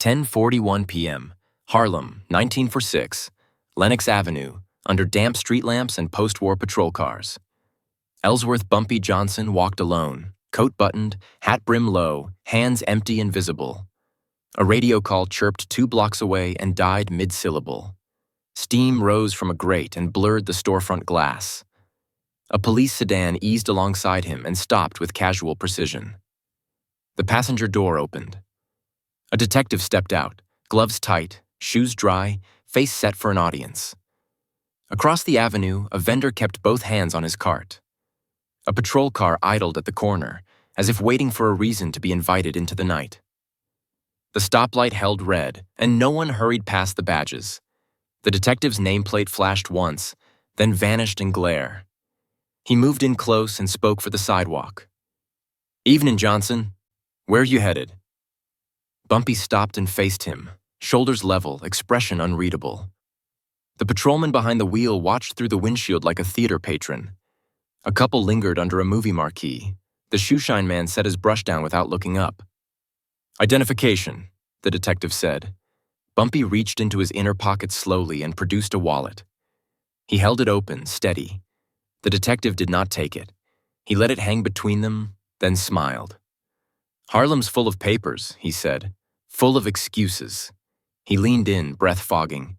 10:41 p.m., Harlem, 1946, Lenox Avenue, under damp street lamps and post-war patrol cars. Ellsworth Bumpy Johnson walked alone, coat buttoned, hat brim low, hands empty and visible. A radio call chirped 2 blocks away and died mid-syllable. Steam rose from a grate and blurred the storefront glass. A police sedan eased alongside him and stopped with casual precision. The passenger door opened. A detective stepped out, gloves tight, shoes dry, face set for an audience. Across the avenue, a vendor kept both hands on his cart. A patrol car idled at the corner, as if waiting for a reason to be invited into the night. The stoplight held red, and no one hurried past the badges. The detective's nameplate flashed once, then vanished in glare. He moved in close and spoke for the sidewalk. "Evening, Johnson. Where you headed?" Bumpy stopped and faced him, shoulders level, expression unreadable. The patrolman behind the wheel watched through the windshield like a theater patron. A couple lingered under a movie marquee. The shoeshine man set his brush down without looking up. "Identification," the detective said. Bumpy reached into his inner pocket slowly and produced a wallet. He held it open, steady. The detective did not take it. He let it hang between them, then smiled. "Harlem's full of papers," he said, "full of excuses." He leaned in, breath fogging.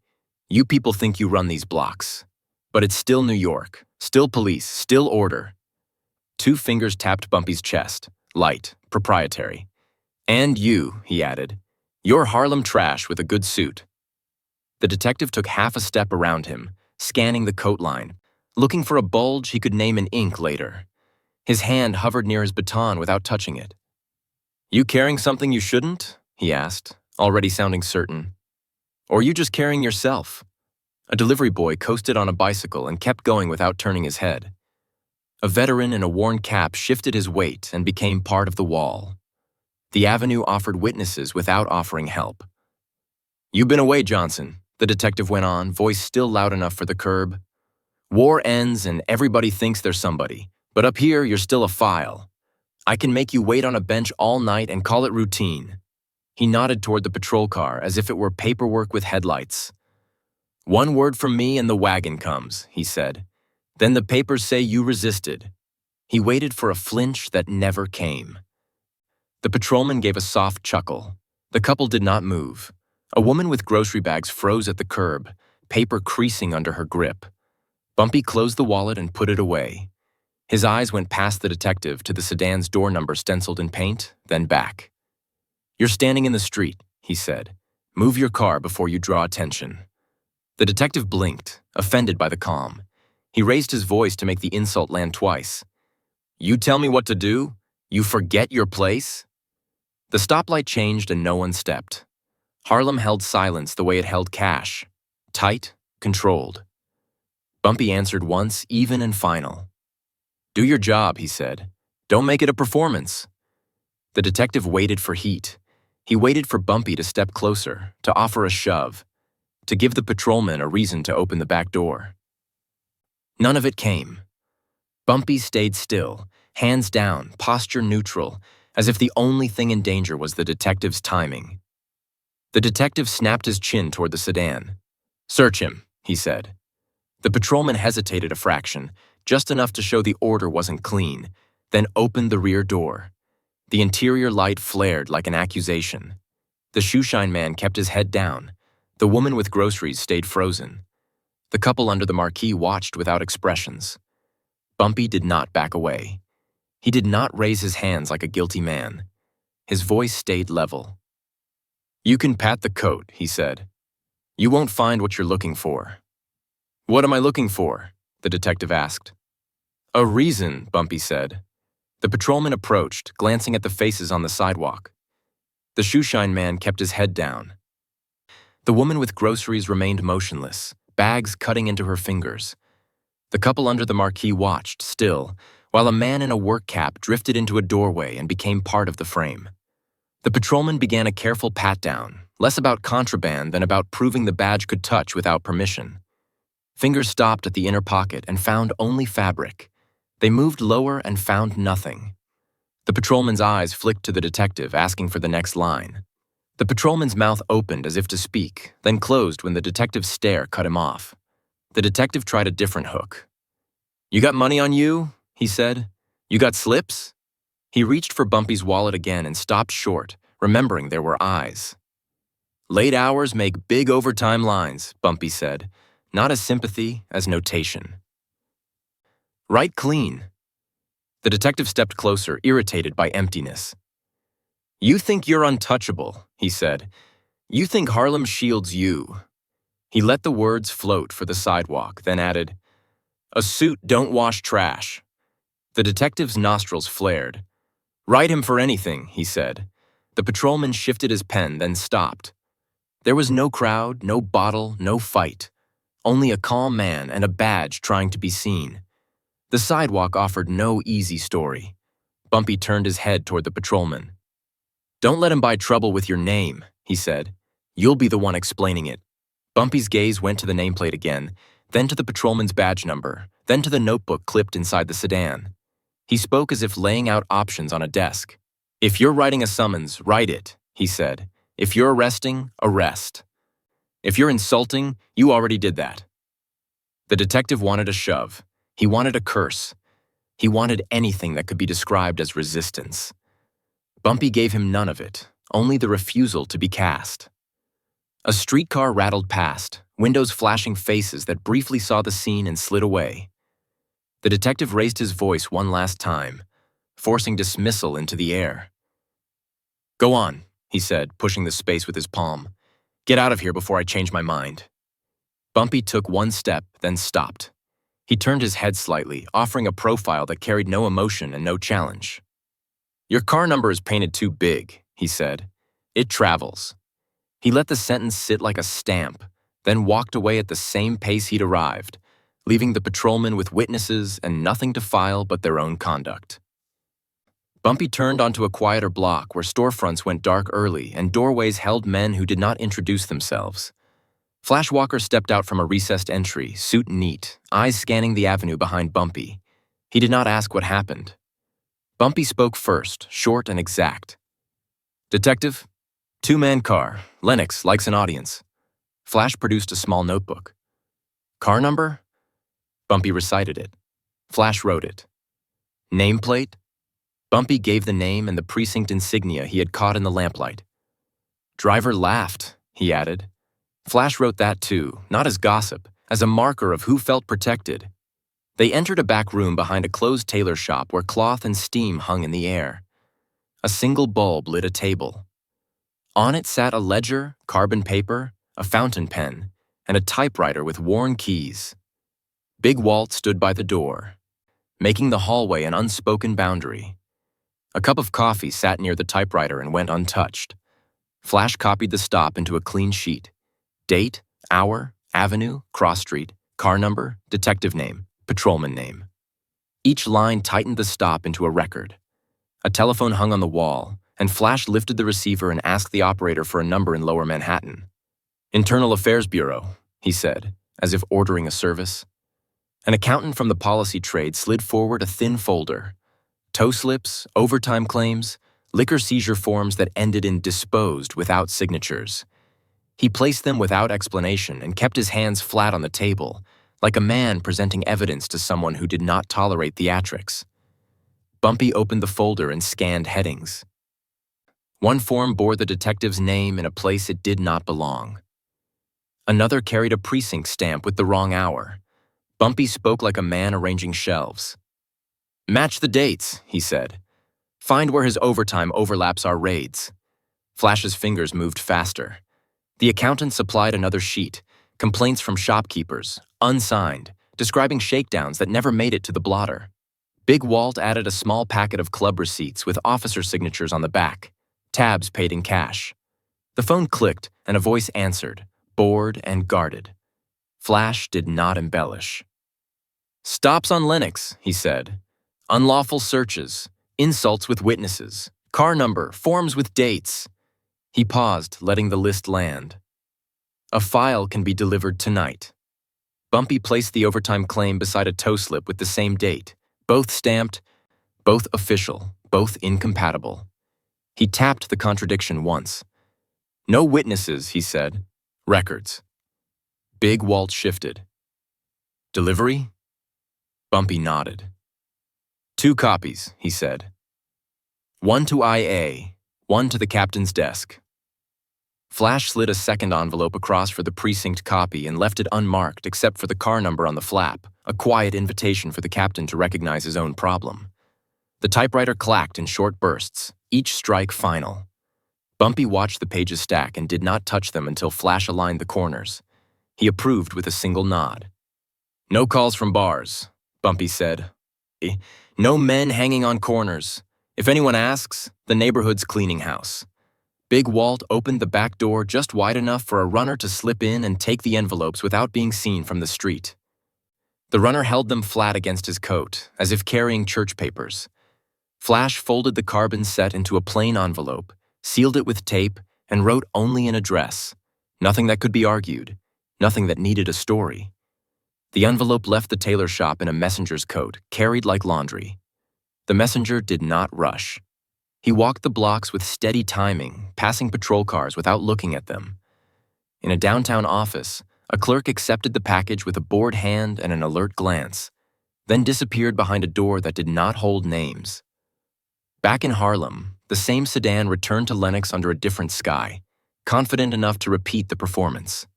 "You people think you run these blocks. But it's still New York, still police, still order." 2 fingers tapped Bumpy's chest, light, proprietary. "And you," he added, "you're Harlem trash with a good suit." The detective took half a step around him, scanning the coat line, looking for a bulge he could name in ink later. His hand hovered near his baton without touching it. "You carrying something you shouldn't?" he asked, already sounding certain. "Or you just carrying yourself?" A delivery boy coasted on a bicycle and kept going without turning his head. A veteran in a worn cap shifted his weight and became part of the wall. The avenue offered witnesses without offering help. "You've been away, Johnson," the detective went on, voice still loud enough for the curb. "War ends and everybody thinks they're somebody, but up here you're still a file. I can make you wait on a bench all night and call it routine." He nodded toward the patrol car as if it were paperwork with headlights. "One word from me and the wagon comes," he said. "Then the papers say you resisted." He waited for a flinch that never came. The patrolman gave a soft chuckle. The couple did not move. A woman with grocery bags froze at the curb, paper creasing under her grip. Bumpy closed the wallet and put it away. His eyes went past the detective to the sedan's door number stenciled in paint, then back. "You're standing in the street," he said. "Move your car before you draw attention." The detective blinked, offended by the calm. He raised his voice to make the insult land twice. "You tell me what to do? You forget your place?" The stoplight changed and no one stepped. Harlem held silence the way it held cash. Tight, controlled. Bumpy answered once, even and final. "Do your job," he said. "Don't make it a performance." The detective waited for heat. He waited for Bumpy to step closer, to offer a shove, to give the patrolman a reason to open the back door. None of it came. Bumpy stayed still, hands down, posture neutral, as if the only thing in danger was the detective's timing. The detective snapped his chin toward the sedan. "Search him," he said. The patrolman hesitated a fraction, just enough to show the order wasn't clean, then opened the rear door. The interior light flared like an accusation. The shoeshine man kept his head down. The woman with groceries stayed frozen. The couple under the marquee watched without expressions. Bumpy did not back away. He did not raise his hands like a guilty man. His voice stayed level. "You can pat the coat," he said. "You won't find what you're looking for." "What am I looking for?" the detective asked. "A reason," Bumpy said. The patrolman approached, glancing at the faces on the sidewalk. The shoeshine man kept his head down. The woman with groceries remained motionless, bags cutting into her fingers. The couple under the marquee watched, still, while a man in a work cap drifted into a doorway and became part of the frame. The patrolman began a careful pat-down, less about contraband than about proving the badge could touch without permission. Fingers stopped at the inner pocket and found only fabric. They moved lower and found nothing. The patrolman's eyes flicked to the detective, asking for the next line. The patrolman's mouth opened as if to speak, then closed when the detective's stare cut him off. The detective tried a different hook. "You got money on you?" he said. "You got slips?" He reached for Bumpy's wallet again and stopped short, remembering there were eyes. "Late hours make big overtime lines," Bumpy said, not as sympathy as notation. "Write clean." The detective stepped closer, irritated by emptiness. "You think you're untouchable," he said. "You think Harlem shields you." He let the words float for the sidewalk, then added, "A suit don't wash trash." The detective's nostrils flared. "Write him for anything," he said. The patrolman shifted his pen, then stopped. There was no crowd, no bottle, no fight. Only a calm man and a badge trying to be seen. The sidewalk offered no easy story. Bumpy turned his head toward the patrolman. "Don't let him buy trouble with your name," he said. "You'll be the one explaining it." Bumpy's gaze went to the nameplate again, then to the patrolman's badge number, then to the notebook clipped inside the sedan. He spoke as if laying out options on a desk. "If you're writing a summons, write it," he said. "If you're arresting, arrest. If you're insulting, you already did that." The detective wanted a shove. He wanted a curse. He wanted anything that could be described as resistance. Bumpy gave him none of it, only the refusal to be cast. A streetcar rattled past, windows flashing faces that briefly saw the scene and slid away. The detective raised his voice one last time, forcing dismissal into the air. "Go on," he said, pushing the space with his palm. "Get out of here before I change my mind." Bumpy took one step, then stopped. He turned his head slightly, offering a profile that carried no emotion and no challenge. "Your car number is painted too big," he said. "It travels." He let the sentence sit like a stamp, then walked away at the same pace he'd arrived, leaving the patrolman with witnesses and nothing to file but their own conduct. Bumpy turned onto a quieter block where storefronts went dark early and doorways held men who did not introduce themselves. Flash Walker stepped out from a recessed entry, suit neat, eyes scanning the avenue behind Bumpy. He did not ask what happened. Bumpy spoke first, short and exact. "Detective, two-man car. Lennox likes an audience." Flash produced a small notebook. "Car number?" Bumpy recited it. Flash wrote it. "Nameplate?" Bumpy gave the name and the precinct insignia he had caught in the lamplight. "Driver laughed," he added. Flash wrote that too, not as gossip, as a marker of who felt protected. They entered a back room behind a closed tailor shop where cloth and steam hung in the air. A single bulb lit a table. On it sat a ledger, carbon paper, a fountain pen, and a typewriter with worn keys. Big Walt stood by the door, making the hallway an unspoken boundary. A cup of coffee sat near the typewriter and went untouched. Flash copied the stop into a clean sheet. Date, hour, avenue, cross street, car number, detective name, patrolman name. Each line tightened the stop into a record. A telephone hung on the wall, and Flash lifted the receiver and asked the operator for a number in Lower Manhattan. "Internal Affairs Bureau," he said, as if ordering a service. An accountant from the policy trade slid forward a thin folder. Tow slips, overtime claims, liquor seizure forms that ended in disposed without signatures. He placed them without explanation and kept his hands flat on the table, like a man presenting evidence to someone who did not tolerate theatrics. Bumpy opened the folder and scanned headings. One form bore the detective's name in a place it did not belong. Another carried a precinct stamp with the wrong hour. Bumpy spoke like a man arranging shelves. "Match the dates," he said. "Find where his overtime overlaps our raids." Flash's fingers moved faster. The accountant supplied another sheet, complaints from shopkeepers, unsigned, describing shakedowns that never made it to the blotter. Big Walt added a small packet of club receipts with officer signatures on the back, tabs paid in cash. The phone clicked and a voice answered, bored and guarded. Flash did not embellish. "Stops on Lennox," he said. "Unlawful searches, insults with witnesses, car number, forms with dates." He paused, letting the list land. "A file can be delivered tonight." Bumpy placed the overtime claim beside a tow slip with the same date, both stamped, both official, both incompatible. He tapped the contradiction once. No witnesses, he said. Records. Big Walt shifted. Delivery? Bumpy nodded. 2 copies, he said. 1 to IA, 1 to the captain's desk. Flash slid a second envelope across for the precinct copy and left it unmarked except for the car number on the flap, a quiet invitation for the captain to recognize his own problem. The typewriter clacked in short bursts, each strike final. Bumpy watched the pages stack and did not touch them until Flash aligned the corners. He approved with a single nod. No calls from bars, Bumpy said. No men hanging on corners. If anyone asks, the neighborhood's cleaning house. Big Walt opened the back door just wide enough for a runner to slip in and take the envelopes without being seen from the street. The runner held them flat against his coat, as if carrying church papers. Flash folded the carbon set into a plain envelope, sealed it with tape, and wrote only an address. Nothing that could be argued, nothing that needed a story. The envelope left the tailor shop in a messenger's coat, carried like laundry. The messenger did not rush. He walked the blocks with steady timing, passing patrol cars without looking at them. In a downtown office, a clerk accepted the package with a bored hand and an alert glance, then disappeared behind a door that did not hold names. Back in Harlem, the same sedan returned to Lenox under a different sky, confident enough to repeat the performance.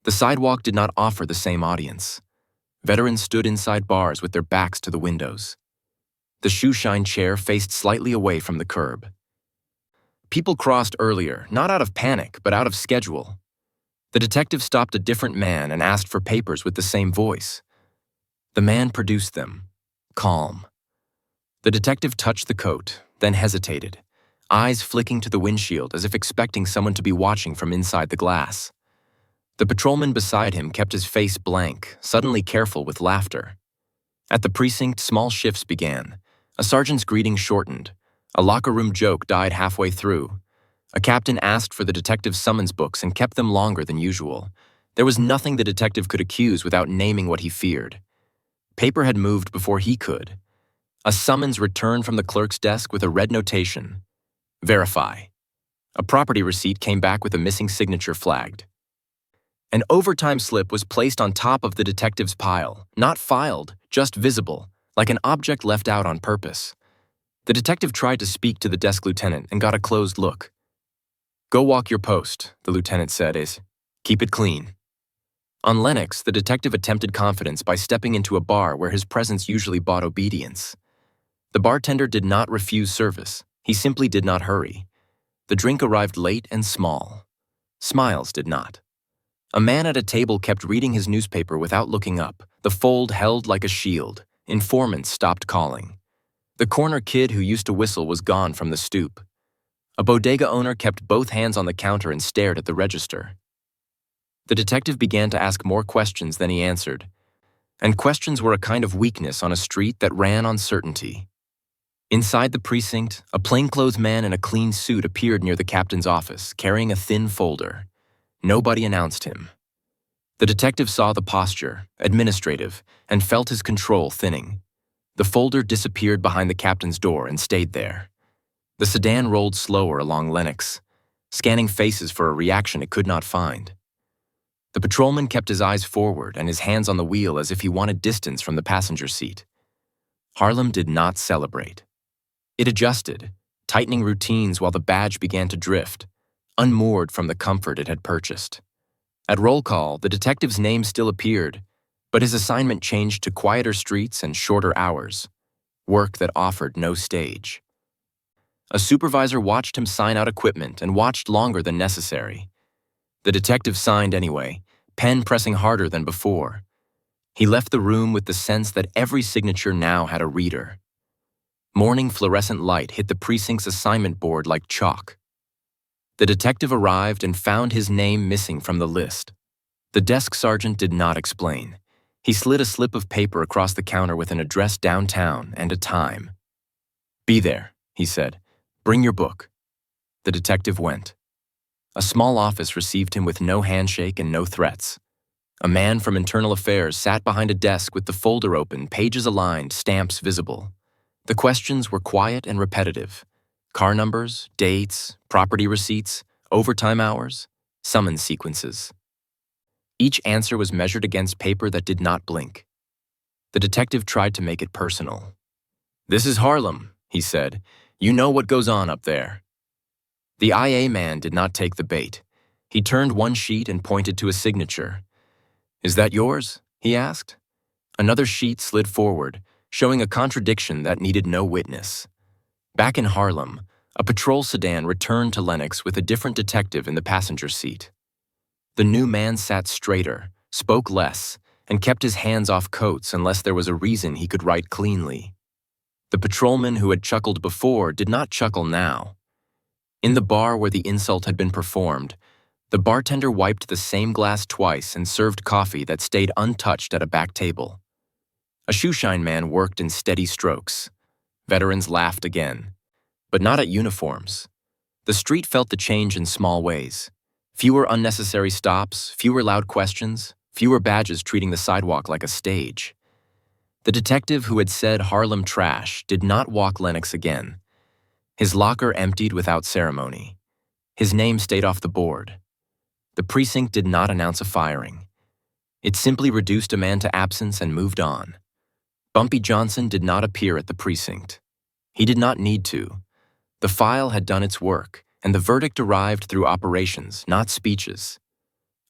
The sidewalk did not offer the same audience. Veterans stood inside bars with their backs to the windows. The shoeshine chair faced slightly away from the curb. People crossed earlier, not out of panic, but out of schedule. The detective stopped a different man and asked for papers with the same voice. The man produced them, calm. The detective touched the coat, then hesitated, eyes flicking to the windshield as if expecting someone to be watching from inside the glass. The patrolman beside him kept his face blank, suddenly careful with laughter. At the precinct, small shifts began. A sergeant's greeting shortened. A locker room joke died halfway through. A captain asked for the detective's summons books and kept them longer than usual. There was nothing the detective could accuse without naming what he feared. Paper had moved before he could. A summons returned from the clerk's desk with a red notation. Verify. A property receipt came back with a missing signature flagged. An overtime slip was placed on top of the detective's pile, not filed, just visible, like an object left out on purpose. The detective tried to speak to the desk lieutenant and got a closed look. Go walk your post, the lieutenant said, keep it clean. On Lenox, the detective attempted confidence by stepping into a bar where his presence usually bought obedience. The bartender did not refuse service. He simply did not hurry. The drink arrived late and small. Smiles did not. A man at a table kept reading his newspaper without looking up, the fold held like a shield. Informants stopped calling. The corner kid who used to whistle was gone from the stoop. A bodega owner kept both hands on the counter and stared at the register. The detective began to ask more questions than he answered, and questions were a kind of weakness on a street that ran on certainty. Inside the precinct, a plainclothes man in a clean suit appeared near the captain's office, carrying a thin folder. Nobody announced him. The detective saw the posture, administrative, and felt his control thinning. The folder disappeared behind the captain's door and stayed there. The sedan rolled slower along Lenox, scanning faces for a reaction it could not find. The patrolman kept his eyes forward and his hands on the wheel as if he wanted distance from the passenger seat. Harlem did not celebrate. It adjusted, tightening routines while the badge began to drift, unmoored from the comfort it had purchased. At roll call, the detective's name still appeared, but his assignment changed to quieter streets and shorter hours, work that offered no stage. A supervisor watched him sign out equipment and watched longer than necessary. The detective signed anyway, pen pressing harder than before. He left the room with the sense that every signature now had a reader. Morning fluorescent light hit the precinct's assignment board like chalk. The detective arrived and found his name missing from the list. The desk sergeant did not explain. He slid a slip of paper across the counter with an address downtown and a time. Be there, he said. Bring your book. The detective went. A small office received him with no handshake and no threats. A man from Internal Affairs sat behind a desk with the folder open, pages aligned, stamps visible. The questions were quiet and repetitive. Car numbers, dates, property receipts, overtime hours, summons sequences. Each answer was measured against paper that did not blink. The detective tried to make it personal. "This is Harlem," he said. "You know what goes on up there." The IA man did not take the bait. He turned one sheet and pointed to a signature. "Is that yours?" he asked. Another sheet slid forward, showing a contradiction that needed no witness. Back in Harlem, a patrol sedan returned to Lennox with a different detective in the passenger seat. The new man sat straighter, spoke less, and kept his hands off coats unless there was a reason he could write cleanly. The patrolman who had chuckled before did not chuckle now. In the bar where the insult had been performed, the bartender wiped the same glass twice and served coffee that stayed untouched at a back table. A shoeshine man worked in steady strokes. Veterans laughed again, but not at uniforms. The street felt the change in small ways. Fewer unnecessary stops, fewer loud questions, fewer badges treating the sidewalk like a stage. The detective who had said Harlem trash did not walk Lennox again. His locker emptied without ceremony. His name stayed off the board. The precinct did not announce a firing. It simply reduced a man to absence and moved on. Bumpy Johnson did not appear at the precinct. He did not need to. The file had done its work, and the verdict arrived through operations, not speeches.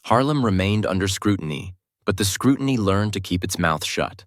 Harlem remained under scrutiny, but the scrutiny learned to keep its mouth shut.